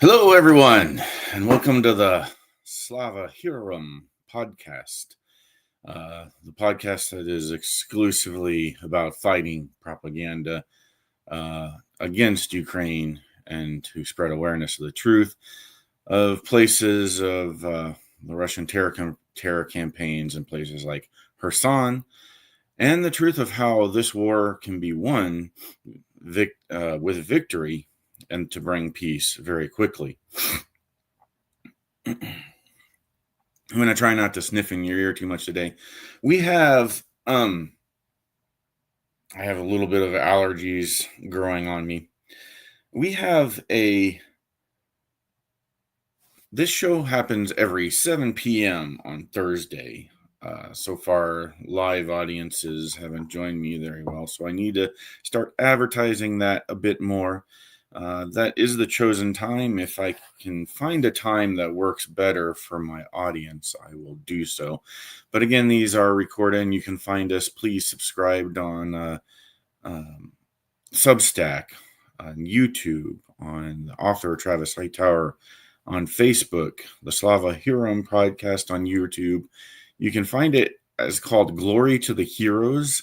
Hello, everyone, and welcome to the Slava Heroyam podcast. The podcast that is exclusively about fighting propaganda against Ukraine and to spread awareness of the truth of places of the Russian terror campaigns in places like Kherson, and the truth of how this war can be won with victory and to bring peace very quickly. I'm going to try not to sniff in your ear too much today. We have, I have a little bit of allergies growing on me. We have this show happens every 7 p.m. on Thursday. So far, live audiences haven't joined me very well, so I need to start advertising that a bit more. That is the chosen time. If I can find a time that works better for my audience, I will do so. But again, these are recorded, and you can find us. Please subscribe on Substack, on YouTube, on the author Travis Hightower, on Facebook, the Slava Heroyam podcast on YouTube. You can find it as called Glory to the Heroes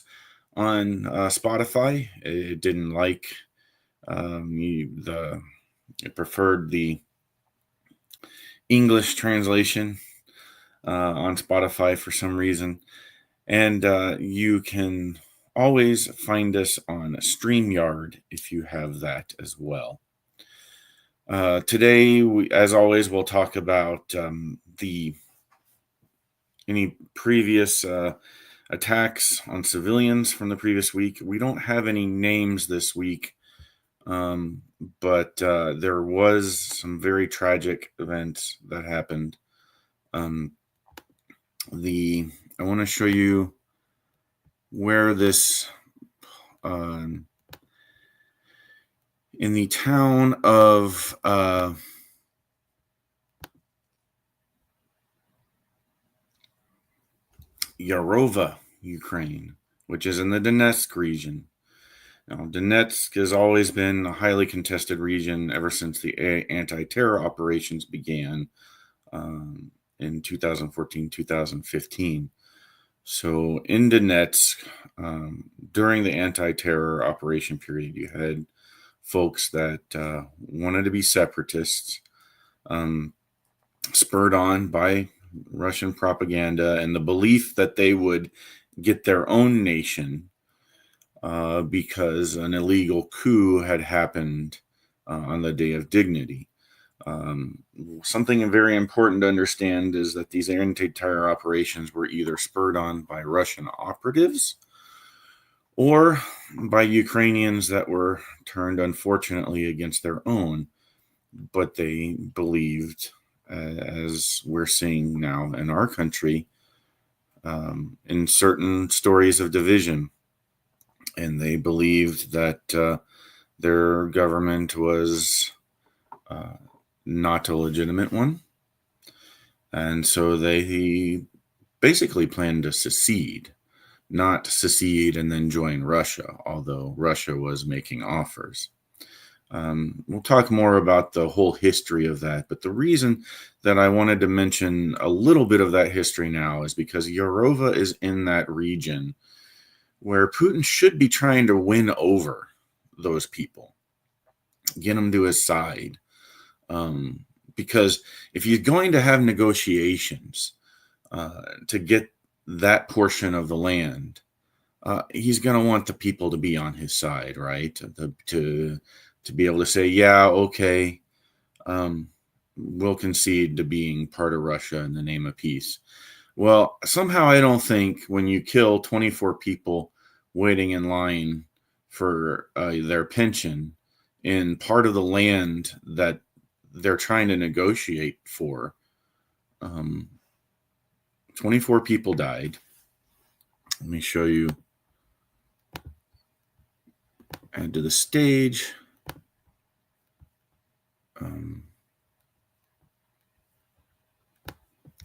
on Spotify. It didn't like it preferred the English translation on Spotify for some reason. And you can always find us on StreamYard if you have that as well. Today, as always, we'll talk about any previous attacks on civilians from the previous week. We don't have any names this week, but there was some very tragic events that happened. I want to show you where this in the town of Yarova, Ukraine, which is in the Donetsk region. Now, Donetsk has always been a highly contested region ever since the anti-terror operations began in 2014, 2015. So in Donetsk, during the anti-terror operation period, you had folks that wanted to be separatists, spurred on by Russian propaganda and the belief that they would get their own nation because an illegal coup had happened on the Day of Dignity. Something very important to understand is that these anti-terror operations were either spurred on by Russian operatives or by Ukrainians that were turned, unfortunately, against their own. But they believed, as we're seeing now in our country, in certain stories of division. And they believed that their government was not a legitimate one. And so they basically planned to secede, not secede and then join Russia, although Russia was making offers. We'll talk more about the whole history of that. But the reason that I wanted to mention a little bit of that history now is because Yarova is in that region where Putin should be trying to win over those people, get them to his side. Because if he's going to have negotiations to get that portion of the land, he's going to want the people to be on his side, right? To be able to say, yeah, okay, we'll concede to being part of Russia in the name of peace. Well, somehow I don't think when you kill 24 people waiting in line for their pension in part of the land that they're trying to negotiate for, 24 people died. Let me show you. Add to the stage.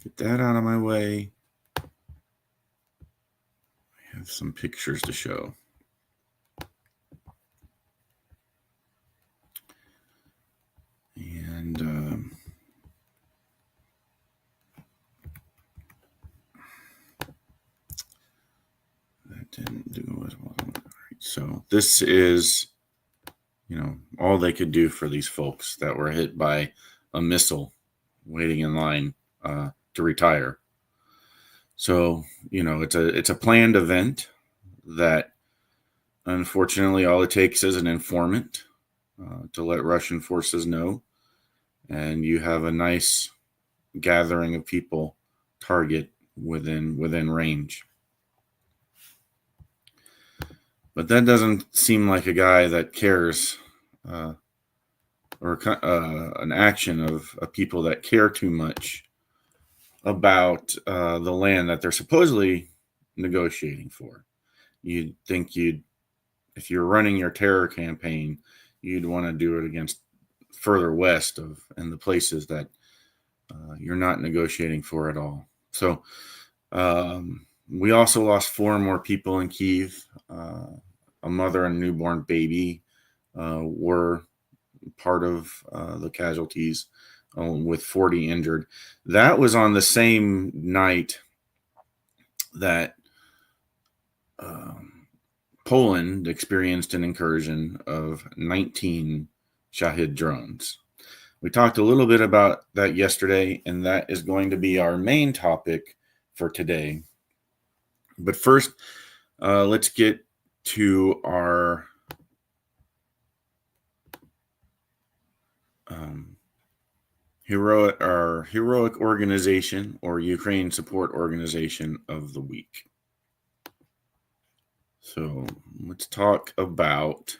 Get that out of my way. I have some pictures to show. And So this is, all they could do for these folks that were hit by a missile waiting in line to retire. So, it's a planned event that unfortunately all it takes is an informant to let Russian forces know, and you have a nice gathering of people target within range. But that doesn't seem like a guy that cares, or an action of people that care too much about the land that they're supposedly negotiating for. You'd think if you're running your terror campaign, you'd want to do it against further west and the places that you're not negotiating for at all. So we also lost 4 more people in Kyiv. A mother and newborn baby were part of the casualties, with 40 injured. That was on the same night that Poland experienced an incursion of 19 Shahid drones. We talked a little bit about that yesterday, and that is going to be our main topic for today. But first, let's get to our heroic organization, or Ukraine support organization of the week. So let's talk about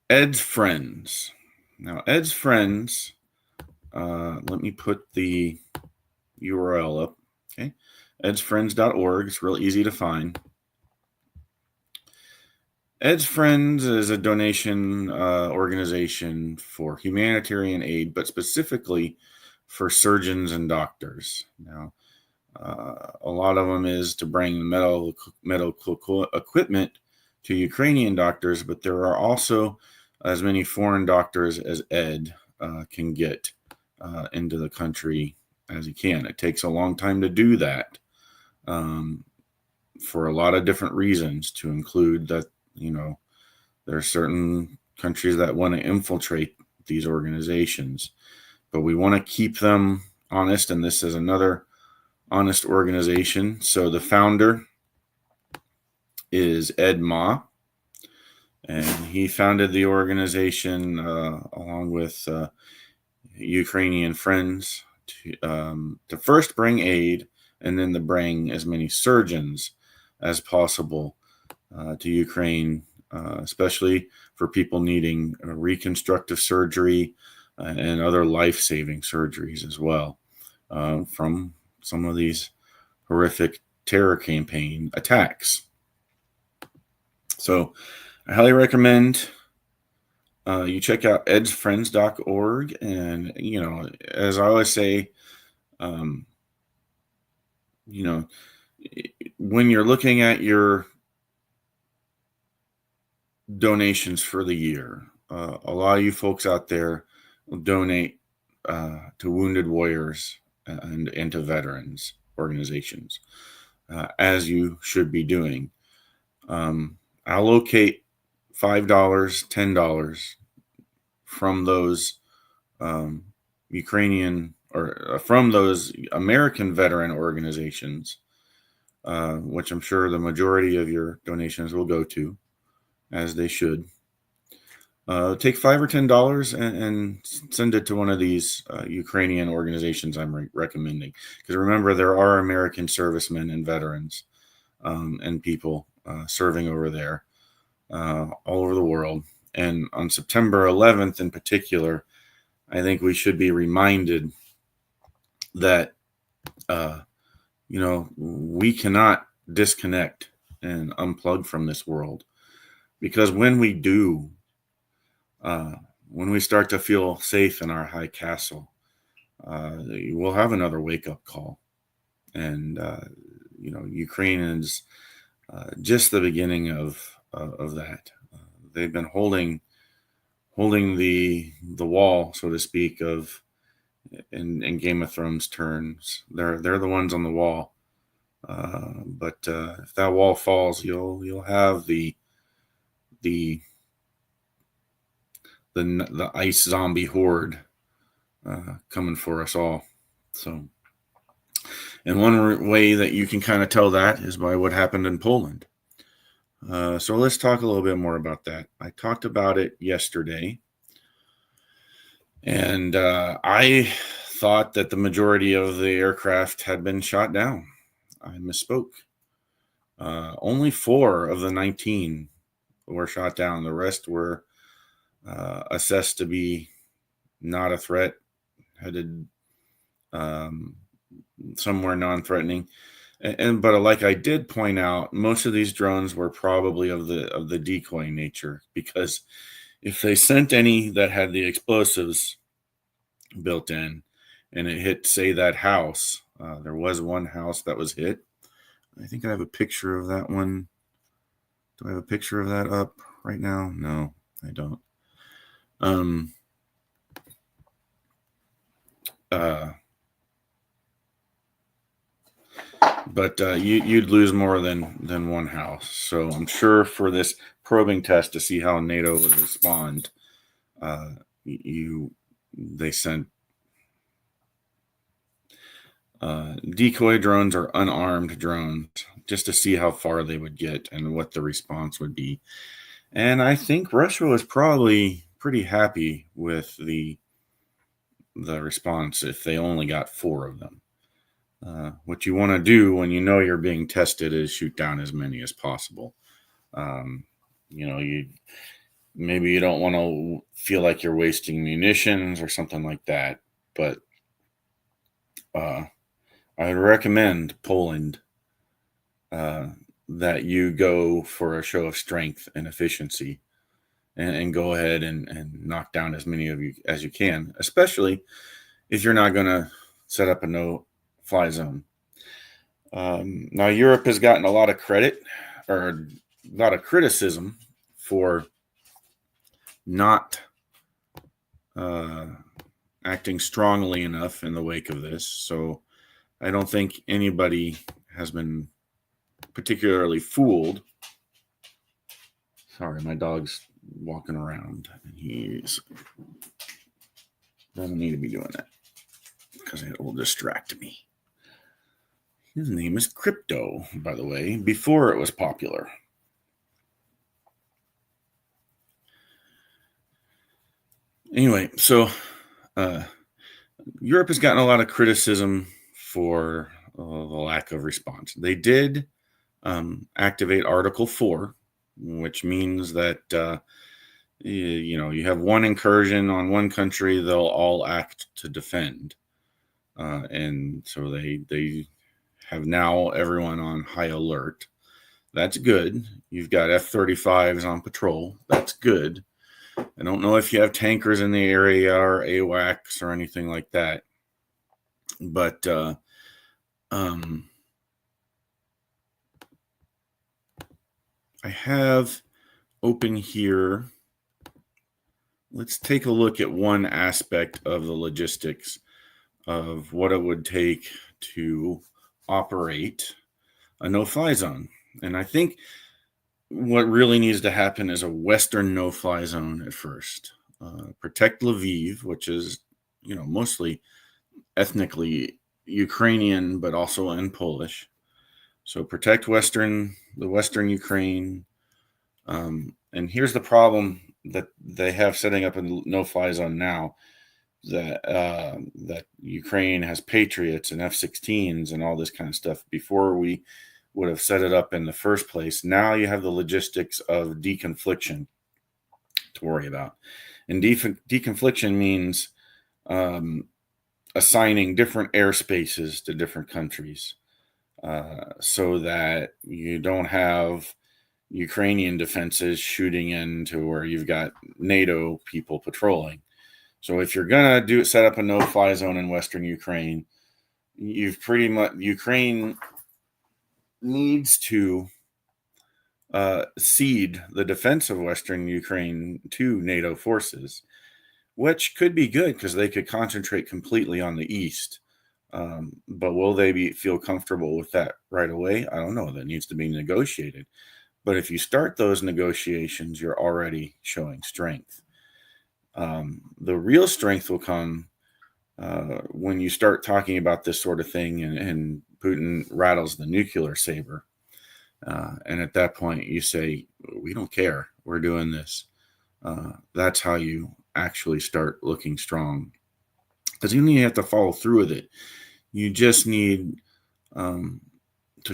Ed's Friends. Now, Ed's Friends, let me put the URL up. Okay, edsfriends.org. It's real easy to find. Ed's Friends is a donation organization for humanitarian aid, but specifically for surgeons and doctors. Now, a lot of them is to bring medical equipment to Ukrainian doctors, but there are also as many foreign doctors as Ed can get into the country as he can. It takes a long time to do that for a lot of different reasons, to include that, there are certain countries that want to infiltrate these organizations, but we want to keep them honest, and this is another honest organization. So the founder is Ed Ma, and he founded the organization along with Ukrainian friends to first bring aid, and then to bring as many surgeons as possible to Ukraine, especially for people needing reconstructive surgery and other life-saving surgeries as well, from some of these horrific terror campaign attacks. So I highly recommend you check out edsfriends.org. And, as I always say, when you're looking at your donations for the year, a lot of you folks out there will donate to Wounded Warriors and to veterans organizations, as you should be doing. Allocate $5, $10 from those Ukrainian or from those American veteran organizations, which I'm sure the majority of your donations will go to, as they should. Take $5 or $10 and send it to one of these Ukrainian organizations I'm recommending. Because remember, there are American servicemen and veterans and people serving over there, all over the world. And on September 11th in particular, I think we should be reminded that, we cannot disconnect and unplug from this world. Because when we do, when we start to feel safe in our high castle, we'll have another wake-up call. And, Ukraine is just the beginning of that. They've been holding the wall, so to speak, of in Game of Thrones terms. They're the ones on the wall. But if that wall falls, you'll have the the ice zombie horde coming for us all. So, and one way that you can kind of tell that is by what happened in Poland. So let's talk a little bit more about that. I talked about it yesterday, and I thought that the majority of the aircraft had been shot down. I misspoke. Only 4 of the 19 were shot down. The rest were assessed to be not a threat, headed somewhere non-threatening. But like I did point out, most of these drones were probably of the decoy nature, because if they sent any that had the explosives built in and it hit, say, that house, there was one house that was hit. I think I have a picture of that one. Do I have a picture of that up right now? No, I don't. But you'd lose more than one house. So I'm sure for this probing test to see how NATO would respond, they sent decoy drones or unarmed drones just to see how far they would get and what the response would be. And I think Russia was probably pretty happy with the response if they only got 4 of them. What you want to do when you know you're being tested is shoot down as many as possible. Maybe you don't want to feel like you're wasting munitions or something like that, but I would recommend Poland that you go for a show of strength and efficiency, and go ahead and knock down as many of you as you can, especially if you're not going to set up a no-fly zone. Now, Europe has gotten a lot of credit, or a lot of criticism, for not acting strongly enough in the wake of this. So I don't think anybody has been particularly fooled. Sorry, my dog's walking around, and he doesn't need to be doing that because it will distract me. His name is Crypto, by the way, before it was popular. Anyway, so Europe has gotten a lot of criticism for the lack of response. They did activate Article 4, which means that you have one incursion on one country, they'll all act to defend. And so they have now everyone on high alert. That's good. You've got F-35s on patrol. That's good. I don't know if you have tankers in the area or AWACS or anything like that. But I have open here. Let's take a look at one aspect of the logistics of what it would take to operate a no-fly zone. And I think what really needs to happen is a Western no-fly zone at first. Protect Lviv, which is, mostly ethnically Ukrainian, but also in Polish. So protect the Western Ukraine. And here's the problem that they have setting up a no-fly zone now. That Ukraine has Patriots and F-16s and all this kind of stuff before we would have set it up in the first place. Now you have the logistics of deconfliction to worry about. And deconfliction means assigning different airspaces to different countries so that you don't have Ukrainian defenses shooting into where you've got NATO people patrolling. So if you're going to set up a no-fly zone in Western Ukraine, Ukraine needs to cede the defense of Western Ukraine to NATO forces, which could be good because they could concentrate completely on the east. But will they feel comfortable with that right away? I don't know. That needs to be negotiated. But if you start those negotiations, you're already showing strength. The real strength will come when you start talking about this sort of thing and Putin rattles the nuclear saber. And at that point, you say, we don't care. We're doing this. That's how you actually start looking strong. Because you don't even have to follow through with it. You just need to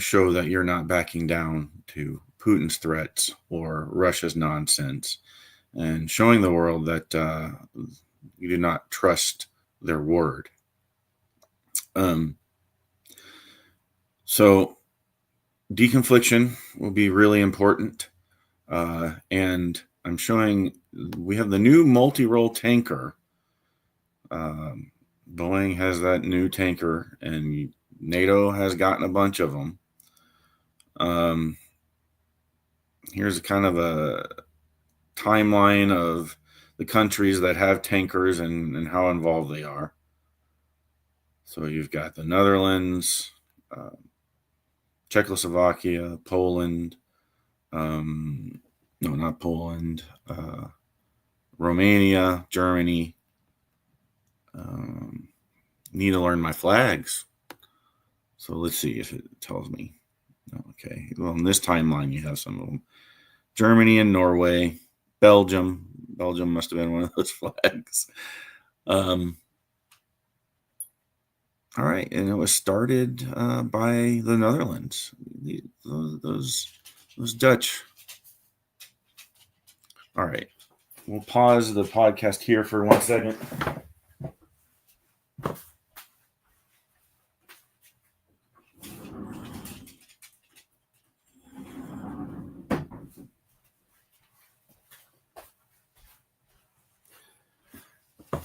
show that you're not backing down to Putin's threats or Russia's nonsense, and showing the world that you do not trust their word. So deconfliction will be really important. And I'm showing we have the new multi-role tanker. Boeing has that new tanker, and NATO has gotten a bunch of them. Here's kind of a timeline of the countries that have tankers and how involved they are. So you've got the Netherlands, Czechoslovakia, Poland, no, not Poland, Romania, Germany. Need to learn my flags. So let's see if it tells me. Okay, well, in this timeline, you have some of them. Germany and Norway, Belgium. Belgium must have been one of those flags. All right, and it was started by the Netherlands. Those Dutch. All right, we'll pause the podcast here for 1 second.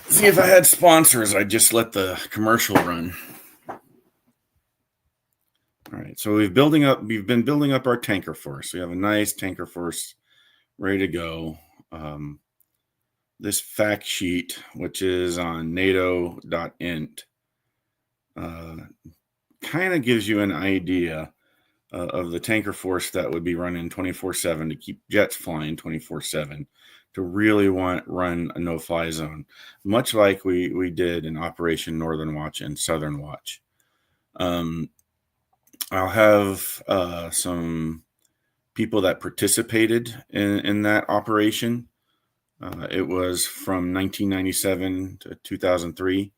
See, if I had sponsors, I'd just let the commercial run. All right, so we've been building up our tanker force. We have a nice tanker force ready to go. This fact sheet, which is on nato.int, kind of gives you an idea of the tanker force that would be running 24/7 to keep jets flying 24/7 to really run a no-fly zone, much like we did in Operation Northern Watch and Southern Watch. I'll have some people that participated in that operation. It was from 1997 to 2003.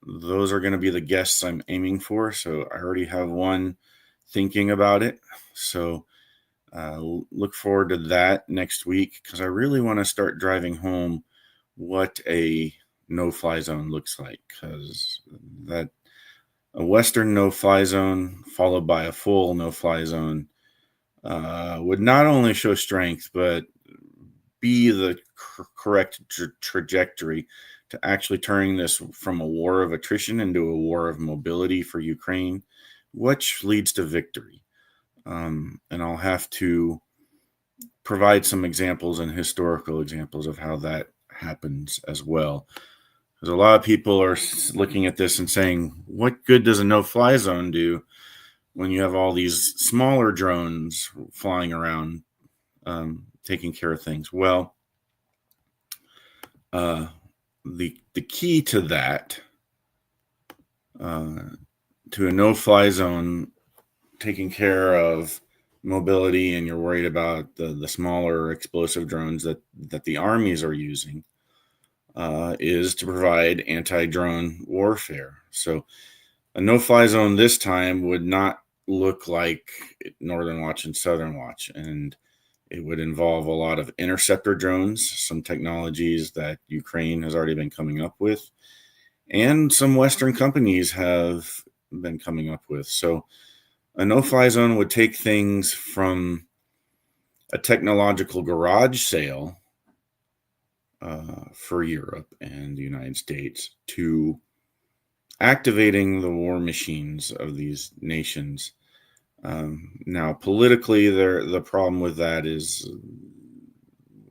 Those are going to be the guests I'm aiming for. So I already have one thinking about it. So look forward to that next week, because I really want to start driving home what a no-fly zone looks like, because that a Western no-fly zone followed by a full no-fly zone would not only show strength, but be the correct trajectory to actually turning this from a war of attrition into a war of mobility for Ukraine, which leads to victory. And I'll have to provide some examples and historical examples of how that happens as well. Because a lot of people are looking at this and saying, what good does a no-fly zone do when you have all these smaller drones flying around taking care of things? Well, the key to that, to a no-fly zone taking care of mobility, and you're worried about the smaller explosive drones that the armies are using, is to provide anti-drone warfare. So a no-fly zone this time would not look like Northern Watch and Southern Watch, and it would involve a lot of interceptor drones, some technologies that Ukraine has already been coming up with, and some Western companies have been coming up with. So a no-fly zone would take things from a technological garage sale for Europe and the United States to activating the war machines of these nations. Now, politically, the problem with that is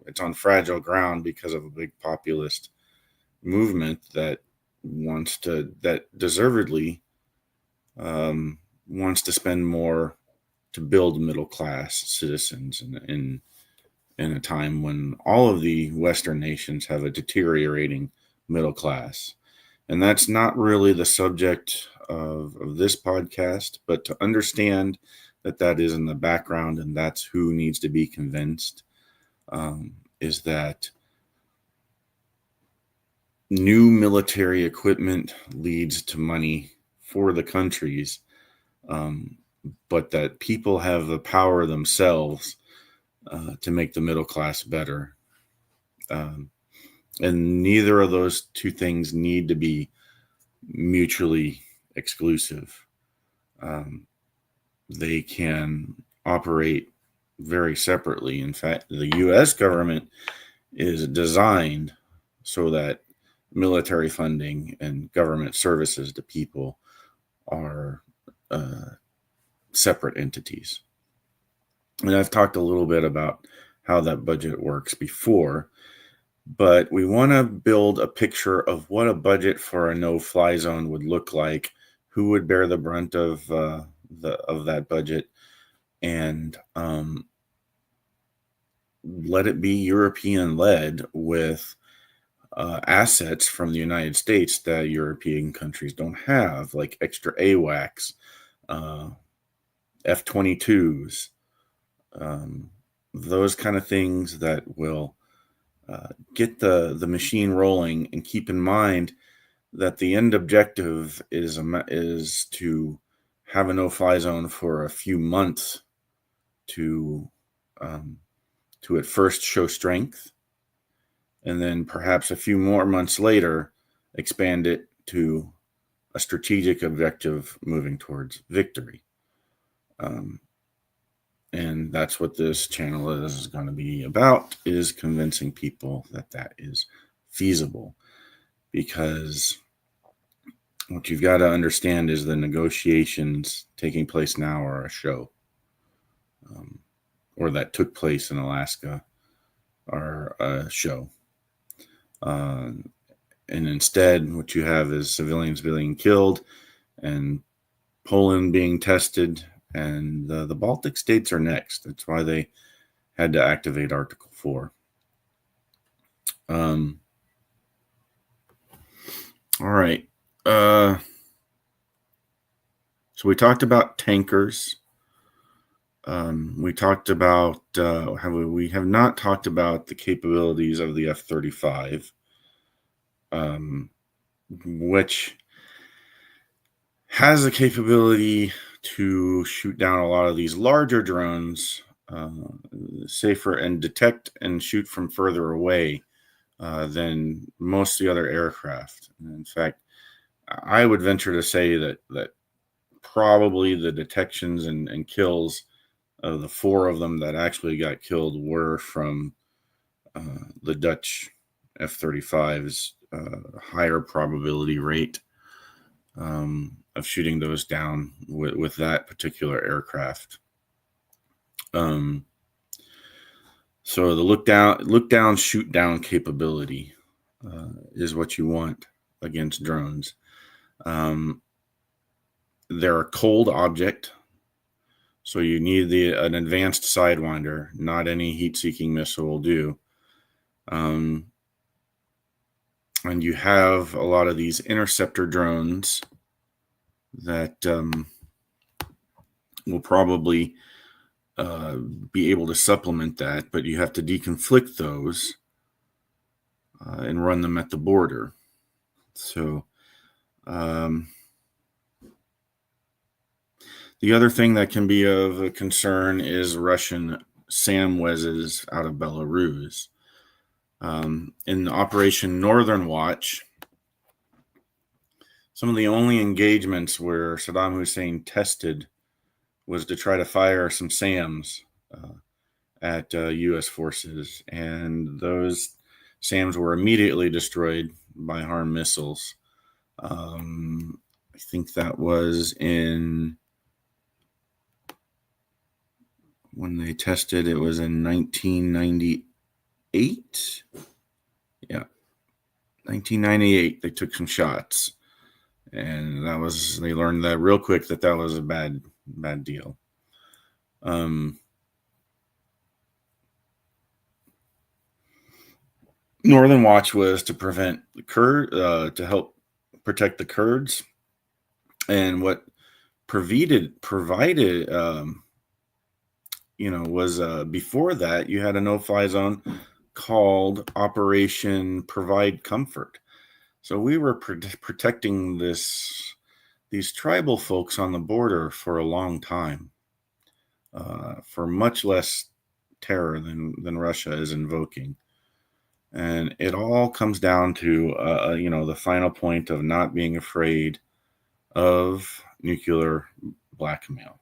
it's on fragile ground because of a big populist movement that deservedly wants to spend more to build middle-class citizens in a time when all of the Western nations have a deteriorating middle class. And that's not really the subject of this podcast, but to understand that is in the background and that's who needs to be convinced, is that new military equipment leads to money for the countries, but that people have the power themselves to make the middle class better. And neither of those two things need to be mutually exclusive. They can operate very separately. In fact, the U.S. government is designed so that military funding and government services to people are separate entities. And I've talked a little bit about how that budget works before, but we want to build a picture of what a budget for a no-fly zone would look like, who would bear the brunt of that budget, and let it be European-led with assets from the United States that European countries don't have, like extra AWACS, F-22s, those kind of things that will get the machine rolling. And keep in mind that the end objective is to have a no-fly zone for a few months to at first show strength, and then perhaps a few more months later expand it to a strategic objective moving towards victory. And that's what this channel is going to be about, is convincing people that is feasible. Because what you've got to understand is the negotiations taking place now are a show, or that took place in Alaska are a show. And instead, what you have is civilians being killed and Poland being tested, and the Baltic states are next. That's why they had to activate Article 4. All right. So we talked about tankers. We talked about we have not talked about the capabilities of the F-35, which has the capability to shoot down a lot of these larger drones safer and detect and shoot from further away than most of the other aircraft. And in fact, I would venture to say that probably the detections and kills of the four of them that actually got killed were from the Dutch F-35's higher probability rate of shooting those down with that particular aircraft. So the look down, shoot down capability is what you want against drones. They're a cold object, so you need an advanced Sidewinder. Not any heat-seeking missile will do. And you have a lot of these interceptor drones that will probably be able to supplement that, but you have to deconflict those and run them at the border. So the other thing that can be of a concern is Russian SAMWEZs out of Belarus. In Operation Northern Watch, some of the only engagements where Saddam Hussein tested was to try to fire some SAMs at U.S. forces, and those SAMs were immediately destroyed by HARM missiles. I think that was when they tested, it was in 1998. Yeah, 1998, they took some shots, and they learned that real quick that was a bad deal. Um, Northern Watch was to prevent the to help protect the Kurds, and what provided was before that you had a no-fly zone called Operation Provide Comfort. So we were protecting these tribal folks on the border for a long time, for much less terror than Russia is invoking. And it all comes down to the final point of not being afraid of nuclear blackmail.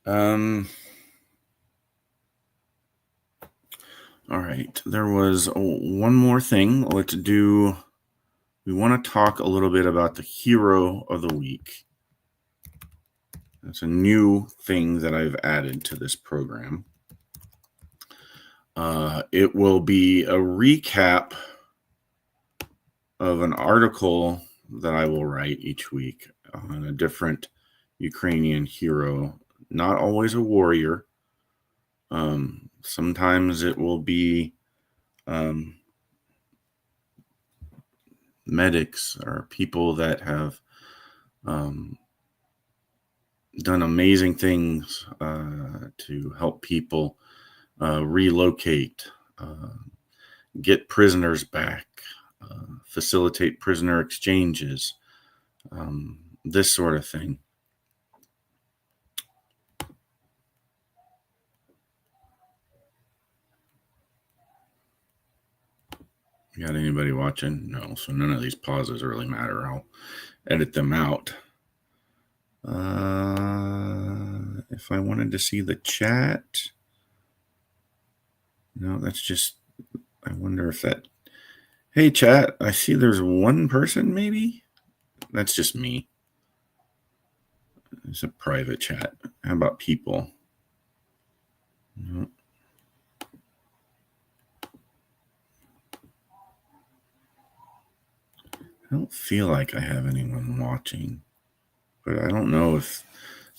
All right. There was one more thing. Let's do. We want to talk a little bit about the hero of the week. That's a new thing that I've added to this program. It will be a recap of an article that I will write each week on a different Ukrainian hero. Not always a warrior. Sometimes it will be medics or people that have done amazing things to help people relocate, get prisoners back, facilitate prisoner exchanges, this sort of thing. You got anybody watching? No, so none of these pauses really matter. I'll edit them out. If I wanted to see the chat, no, that's just, I wonder if that, hey chat, I see there's one person maybe? That's just me. It's a private chat. How about people? No. I don't feel like I have anyone watching, but I don't know if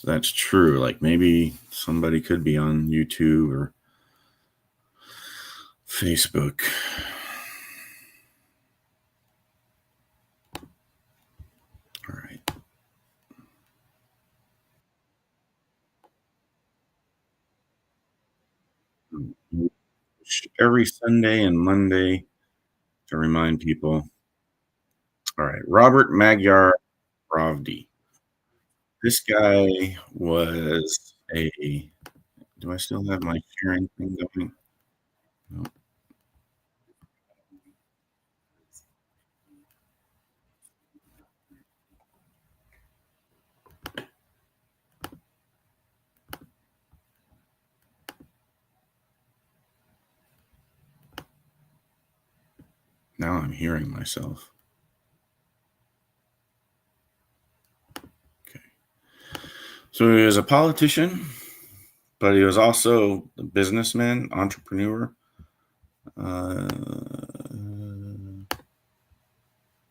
that's true. Like maybe somebody could be on YouTube or Facebook. All right. Every Sunday and Monday to remind people. All right. Robert Magyar Ravdi. This guy was a. Do I still have my sharing thing going? No. Now I'm hearing myself. Okay. So he was a politician, but he was also a businessman, entrepreneur.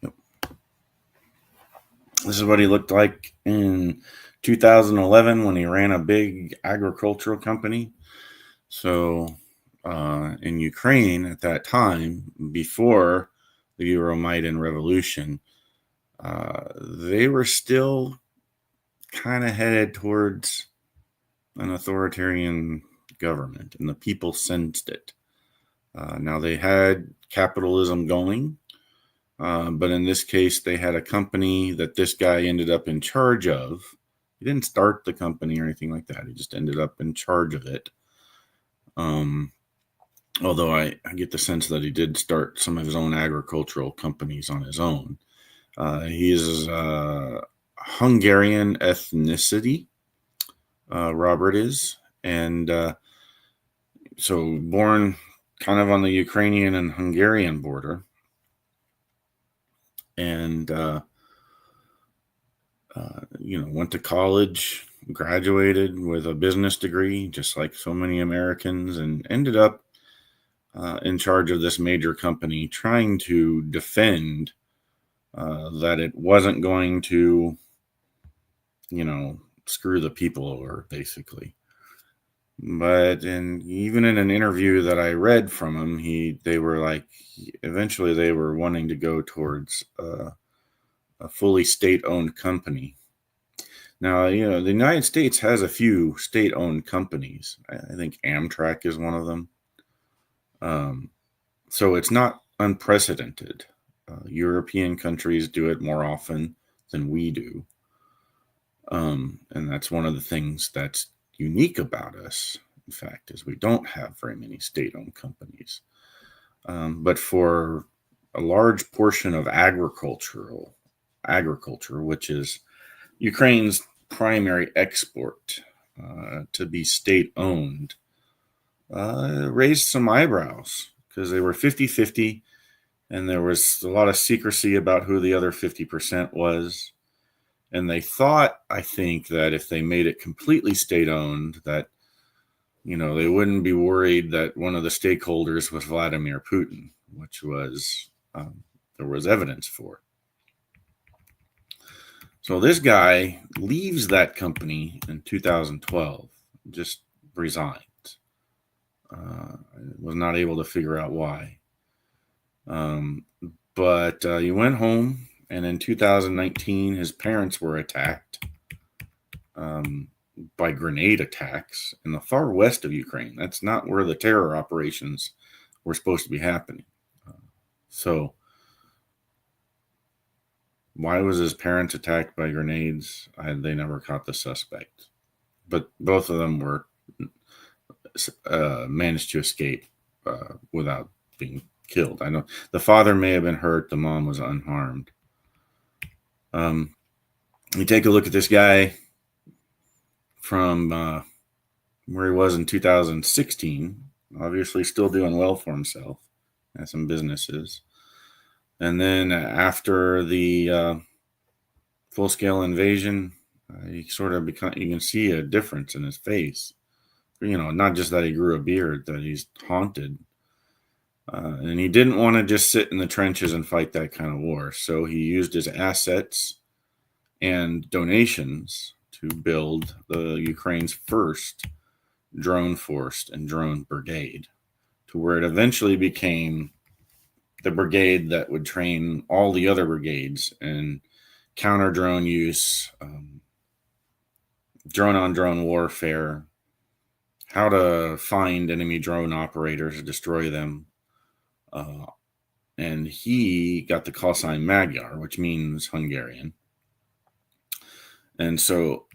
Yep. This is what he looked like in 2011 when he ran a big agricultural company. So in Ukraine at that time, before the Euromaidan revolution, they were still kind of headed towards an authoritarian government, and the people sensed it. Now they had capitalism going, but in this case, they had a company that this guy ended up in charge of. He didn't start the company or anything like that. He just ended up in charge of it. Although I get the sense that he did start some of his own agricultural companies on his own. He is Hungarian ethnicity, Robert is. And so born kind of on the Ukrainian and Hungarian border. And, went to college, graduated with a business degree, just like so many Americans, and ended up in charge of this major company, trying to defend that it wasn't going to screw the people over, basically. But even in an interview that I read from him, they were like, eventually they were wanting to go towards a fully state-owned company. Now, the United States has a few state-owned companies. I think Amtrak is one of them. So it's not unprecedented. European countries do it more often than we do. And that's one of the things that's unique about us, in fact, is we don't have very many state-owned companies. But for a large portion of agriculture, which is Ukraine's primary export, to be state-owned, raised some eyebrows because they were 50-50, and there was a lot of secrecy about who the other 50% was. And they thought, I think, that if they made it completely state-owned, that, they wouldn't be worried that one of the stakeholders was Vladimir Putin, which was, there was evidence for. So this guy leaves that company in 2012, just resigns. Was not able to figure out why. But he went home, and in 2019, his parents were attacked by grenade attacks in the far west of Ukraine. That's not where the terror operations were supposed to be happening. So why was his parents attacked by grenades? They never caught the suspect. But both of them were managed to escape without being killed. I know the father may have been hurt. The mom was unharmed. You take a look at this guy from where he was in 2016, obviously still doing well for himself, has some businesses. And then after the full-scale invasion, he sort of you can see a difference in his face. Not just that he grew a beard, that he's haunted. And he didn't want to just sit in the trenches and fight that kind of war. So he used his assets and donations to build the Ukraine's first drone force and drone brigade, to where it eventually became the brigade that would train all the other brigades in counter drone use, drone on drone warfare, how to find enemy drone operators, destroy them. And he got the call sign Magyar, which means Hungarian. And so,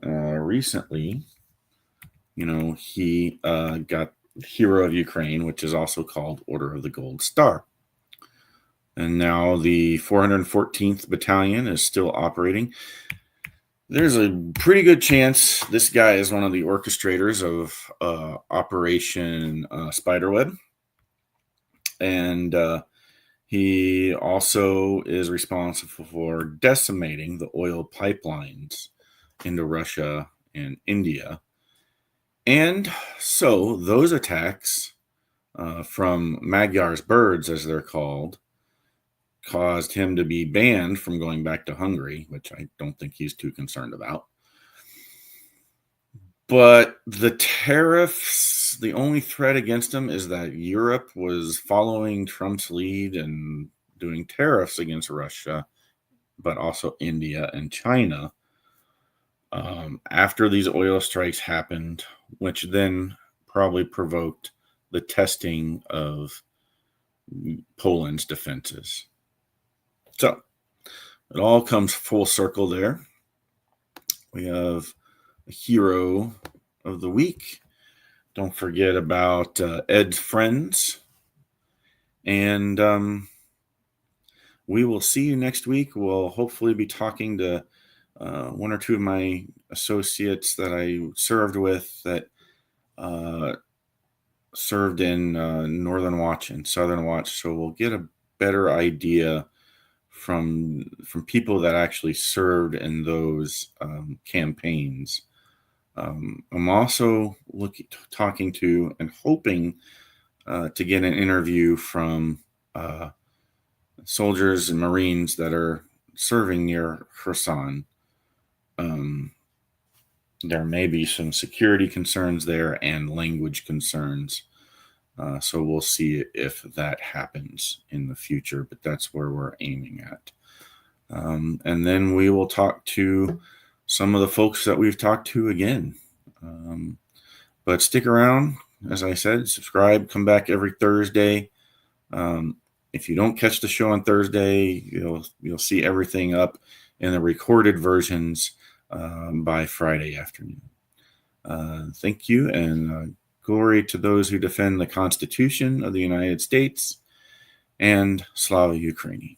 recently, he got Hero of Ukraine, which is also called Order of the Gold Star. And now the 414th Battalion is still operating. There's a pretty good chance this guy is one of the orchestrators of Operation Spiderweb. And he also is responsible for decimating the oil pipelines into Russia and India. And so those attacks from Magyar's birds, as they're called, caused him to be banned from going back to Hungary, which I don't think he's too concerned about. But the tariffs, the only threat against him is that Europe was following Trump's lead and doing tariffs against Russia, but also India and China. After these oil strikes happened, which then probably provoked the testing of Poland's defenses. So it all comes full circle there. We have a hero of the week. Don't forget about Ed's friends. And we will see you next week. We'll hopefully be talking to one or two of my associates that I served with that served in Northern Watch and Southern Watch. So we'll get a better idea from people that actually served in those campaigns. I'm also talking to and hoping to get an interview from soldiers and Marines that are serving near Kherson, there may be some security concerns there and language concerns. So we'll see if that happens in the future, but that's where we're aiming at. And then we will talk to some of the folks that we've talked to again. But stick around. As I said, subscribe, come back every Thursday. If you don't catch the show on Thursday, you'll see everything up in the recorded versions by Friday afternoon. Thank you, and glory to those who defend the Constitution of the United States, and Slava Ukraini.